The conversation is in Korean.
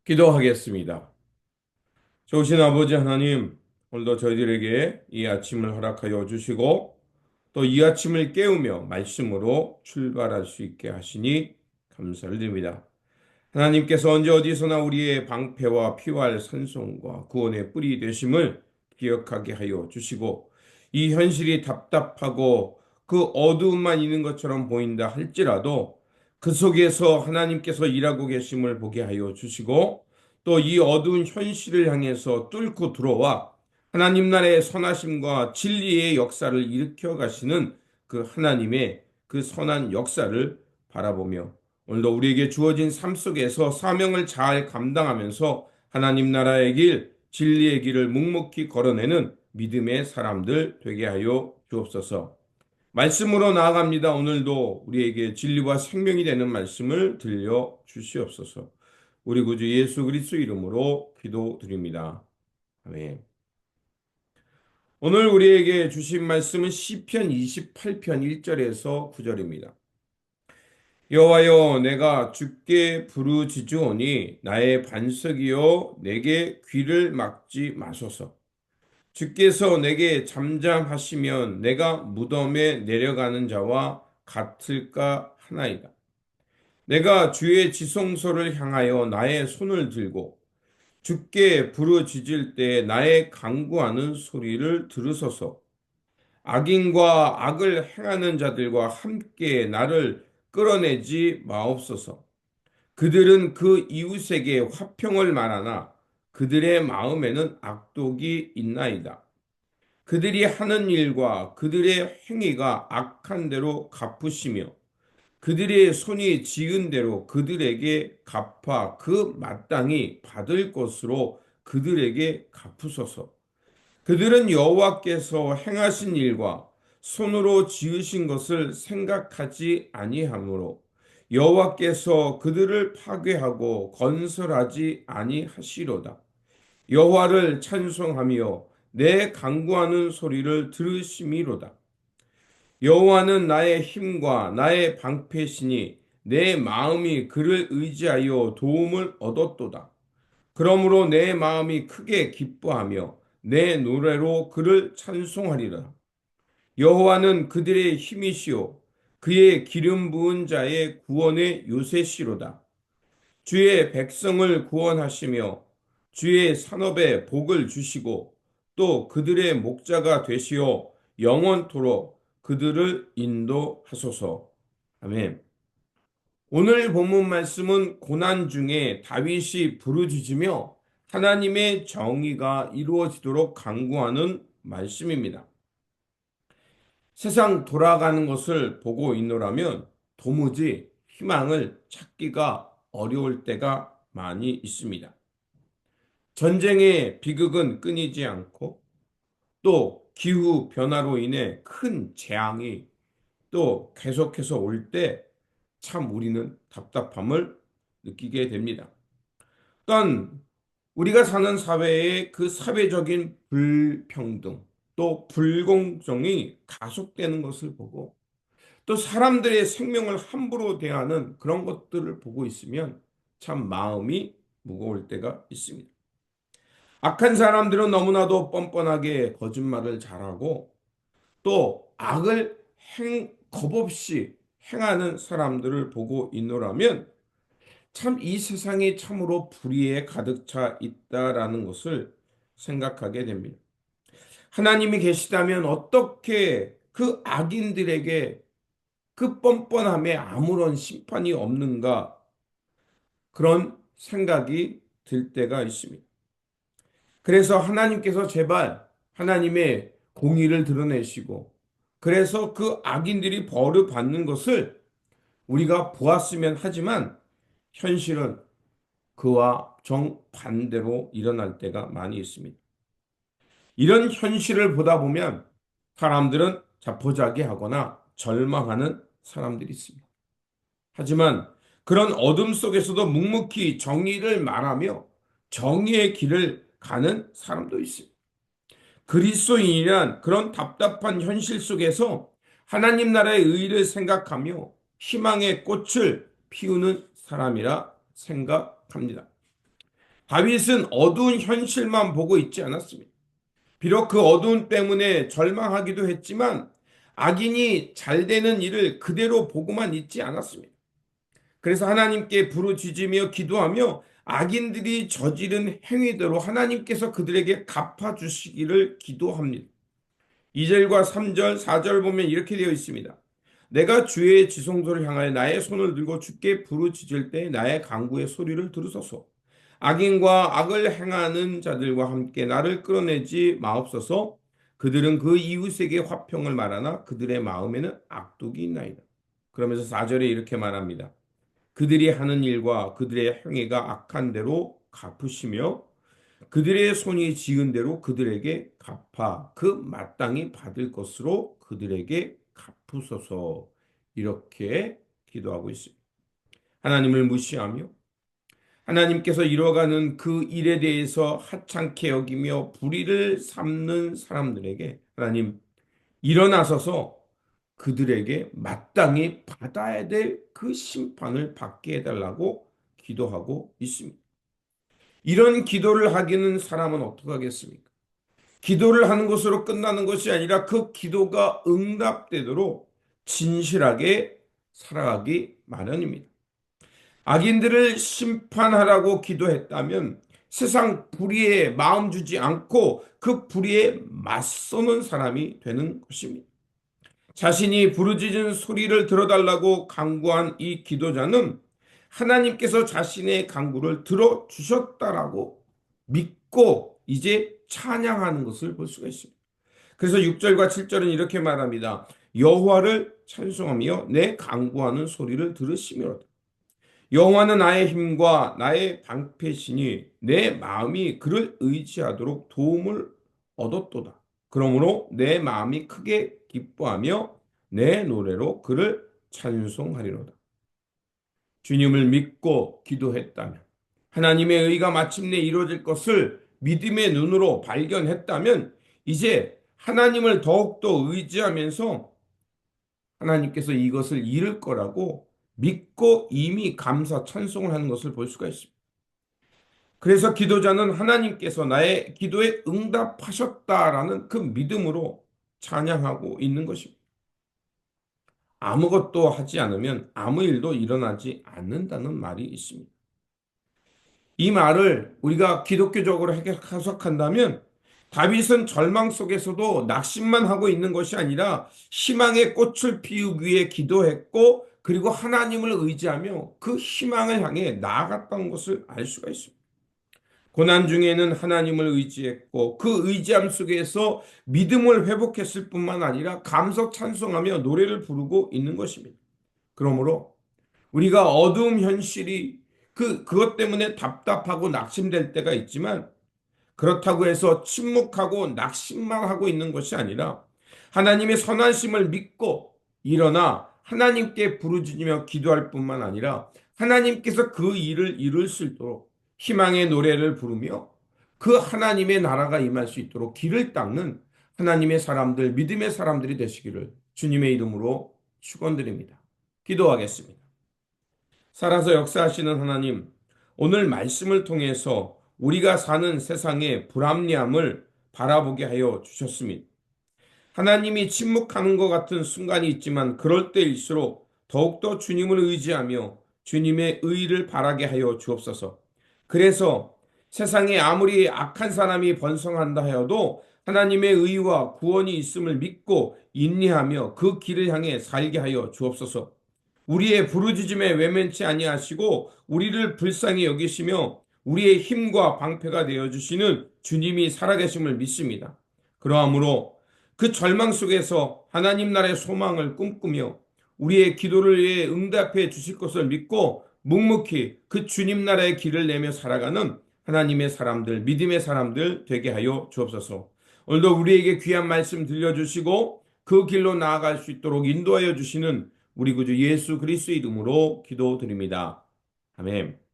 기도하겠습니다. 좋으신 아버지 하나님, 오늘도 저희들에게 이 아침을 허락하여 주시고 또 이 아침을 깨우며 말씀으로 출발할 수 있게 하시니 감사를 드립니다. 하나님께서 언제 어디서나 우리의 방패와 피할 산성과 구원의 뿌리 되심을 기억하게 하여 주시고 이 현실이 답답하고 그 어두움만 있는 것처럼 보인다 할지라도 그 속에서 하나님께서 일하고 계심을 보게 하여 주시고 또 이 어두운 현실을 향해서 뚫고 들어와 하나님 나라의 선하심과 진리의 역사를 일으켜 가시는 그 하나님의 그 선한 역사를 바라보며 오늘도 우리에게 주어진 삶 속에서 사명을 잘 감당하면서 하나님 나라의 길, 진리의 길을 묵묵히 걸어내는 믿음의 사람들 되게 하여 주옵소서. 말씀으로 나아갑니다. 오늘도 우리에게 진리와 생명이 되는 말씀을 들려 주시옵소서. 우리 구주 예수 그리스도 이름으로 기도드립니다. 아멘. 오늘 우리에게 주신 말씀은 시편 28편 1절에서 9절입니다. 여호와여 내가 주께 부르짖으오니 나의 반석이여 내게 귀를 막지 마소서. 주께서 내게 잠잠하시면 내가 무덤에 내려가는 자와 같을까 하나이다. 내가 주의 지성소를 향하여 나의 손을 들고 주께 부르짖을 때 나의 간구하는 소리를 들으소서. 악인과 악을 행하는 자들과 함께 나를 끌어내지 마옵소서. 그들은 그 이웃에게 화평을 말하나 그들의 마음에는 악독이 있나이다. 그들이 하는 일과 그들의 행위가 악한 대로 갚으시며 그들의 손이 지은 대로 그들에게 갚아 그 마땅히 받을 것으로 그들에게 갚으소서. 그들은 여호와께서 행하신 일과 손으로 지으신 것을 생각하지 아니하므로 여호와께서 그들을 파괴하고 건설하지 아니하시로다. 여호와를 찬송하며 내 간구하는 소리를 들으심이로다. 여호와는 나의 힘과 나의 방패시니 내 마음이 그를 의지하여 도움을 얻었도다. 그러므로 내 마음이 크게 기뻐하며 내 노래로 그를 찬송하리라. 여호와는 그들의 힘이시요 그의 기름 부은 자의 구원의 요새시로다. 주의 백성을 구원하시며 주의 산업에 복을 주시고 또 그들의 목자가 되시어 영원토록 그들을 인도하소서. 아멘. 오늘 본문 말씀은 고난 중에 다윗이 부르짖으며 하나님의 정의가 이루어지도록 간구하는 말씀입니다. 세상 돌아가는 것을 보고 있노라면 도무지 희망을 찾기가 어려울 때가 많이 있습니다. 전쟁의 비극은 끊이지 않고 또 기후 변화로 인해 큰 재앙이 또 계속해서 올 때 참 우리는 답답함을 느끼게 됩니다. 또한 우리가 사는 사회의 그 사회적인 불평등 또 불공정이 가속되는 것을 보고 또 사람들의 생명을 함부로 대하는 그런 것들을 보고 있으면 참 마음이 무거울 때가 있습니다. 악한 사람들은 너무나도 뻔뻔하게 거짓말을 잘하고 또 악을 겁없이 행하는 사람들을 보고 있노라면 참 이 세상이 참으로 불의에 가득 차 있다라는 것을 생각하게 됩니다. 하나님이 계시다면 어떻게 그 악인들에게 그 뻔뻔함에 아무런 심판이 없는가 그런 생각이 들 때가 있습니다. 그래서 하나님께서 제발 하나님의 공의를 드러내시고 그래서 그 악인들이 벌을 받는 것을 우리가 보았으면 하지만 현실은 그와 정반대로 일어날 때가 많이 있습니다. 이런 현실을 보다 보면 사람들은 자포자기하거나 절망하는 사람들이 있습니다. 하지만 그런 어둠 속에서도 묵묵히 정의를 말하며 정의의 길을 가는 사람도 있습니다. 그리스도인이란 그런 답답한 현실 속에서 하나님 나라의 의를 생각하며 희망의 꽃을 피우는 사람이라 생각합니다. 다윗은 어두운 현실만 보고 있지 않았습니다. 비록 그 어두운 때문에 절망하기도 했지만 악인이 잘 되는 일을 그대로 보고만 있지 않았습니다. 그래서 하나님께 부르짖으며 기도하며 악인들이 저지른 행위대로 하나님께서 그들에게 갚아주시기를 기도합니다. 2절과 3절, 4절 보면 이렇게 되어 있습니다. 내가 주의 지성소를 향하여 나의 손을 들고 주께 부르짖을 때 나의 간구의 소리를 들으소서. 악인과 악을 행하는 자들과 함께 나를 끌어내지 마옵소서. 그들은 그 이웃에게 화평을 말하나 그들의 마음에는 악독이 있나이다. 그러면서 4절에 이렇게 말합니다. 그들이 하는 일과 그들의 행위가 악한 대로 갚으시며 그들의 손이 지은 대로 그들에게 갚아 그 마땅히 받을 것으로 그들에게 갚으소서. 이렇게 기도하고 있습니다. 하나님을 무시하며 하나님께서 이뤄가는 그 일에 대해서 하찮게 여기며 불의를 삼는 사람들에게 하나님 일어나서서 그들에게 마땅히 받아야 될 그 심판을 받게 해달라고 기도하고 있습니다. 이런 기도를 하기는 사람은 어떻게 하겠습니까? 기도를 하는 것으로 끝나는 것이 아니라 그 기도가 응답되도록 진실하게 살아가기 마련입니다. 악인들을 심판하라고 기도했다면 세상 불의에 마음 주지 않고 그 불의에 맞서는 사람이 되는 것입니다. 자신이 부르짖은 소리를 들어달라고 간구한 이 기도자는 하나님께서 자신의 간구를 들어주셨다라고 믿고 이제 찬양하는 것을 볼 수가 있습니다. 그래서 6절과 7절은 이렇게 말합니다. 여호와를 찬송하며 내 간구하는 소리를 들으시며 여호와는 나의 힘과 나의 방패시니 내 마음이 그를 의지하도록 도움을 얻었도다. 그러므로 내 마음이 크게 기뻐하며 내 노래로 그를 찬송하리로다. 주님을 믿고 기도했다면 하나님의 의가 마침내 이루어질 것을 믿음의 눈으로 발견했다면 이제 하나님을 더욱더 의지하면서 하나님께서 이것을 이룰 거라고 믿고 이미 감사 찬송을 하는 것을 볼 수가 있습니다. 그래서 기도자는 하나님께서 나의 기도에 응답하셨다라는 그 믿음으로 찬양하고 있는 것입니다. 아무것도 하지 않으면 아무 일도 일어나지 않는다는 말이 있습니다. 이 말을 우리가 기독교적으로 해석한다면 다윗은 절망 속에서도 낙심만 하고 있는 것이 아니라 희망의 꽃을 피우기 위해 기도했고 그리고 하나님을 의지하며 그 희망을 향해 나아갔던 것을 알 수가 있습니다. 고난 중에는 하나님을 의지했고 그 의지함 속에서 믿음을 회복했을 뿐만 아니라 감사 찬송하며 노래를 부르고 있는 것입니다. 그러므로 우리가 어두운 현실이 그것 때문에 답답하고 낙심될 때가 있지만 그렇다고 해서 침묵하고 낙심만 하고 있는 것이 아니라 하나님의 선하심을 믿고 일어나 하나님께 부르짖으며 기도할 뿐만 아니라 하나님께서 그 일을 이룰 수 있도록 희망의 노래를 부르며 그 하나님의 나라가 임할 수 있도록 길을 닦는 하나님의 사람들, 믿음의 사람들이 되시기를 주님의 이름으로 축원드립니다. 기도하겠습니다. 살아서 역사하시는 하나님, 오늘 말씀을 통해서 우리가 사는 세상의 불합리함을 바라보게 하여 주셨습니다. 하나님이 침묵하는 것 같은 순간이 있지만 그럴 때일수록 더욱더 주님을 의지하며 주님의 의를 바라게 하여 주옵소서. 그래서 세상에 아무리 악한 사람이 번성한다 하여도 하나님의 의와 구원이 있음을 믿고 인내하며 그 길을 향해 살게 하여 주옵소서. 우리의 부르짖음에 외면치 아니하시고 우리를 불쌍히 여기시며 우리의 힘과 방패가 되어 주시는 주님이 살아계심을 믿습니다. 그러므로 그 절망 속에서 하나님 나라의 소망을 꿈꾸며 우리의 기도를 위해 응답해 주실 것을 믿고 묵묵히 그 주님 나라의 길을 내며 살아가는 하나님의 사람들, 믿음의 사람들 되게 하여 주옵소서. 오늘도 우리에게 귀한 말씀 들려주시고 그 길로 나아갈 수 있도록 인도하여 주시는 우리 구주 예수 그리스도의 이름으로 기도드립니다. 아멘.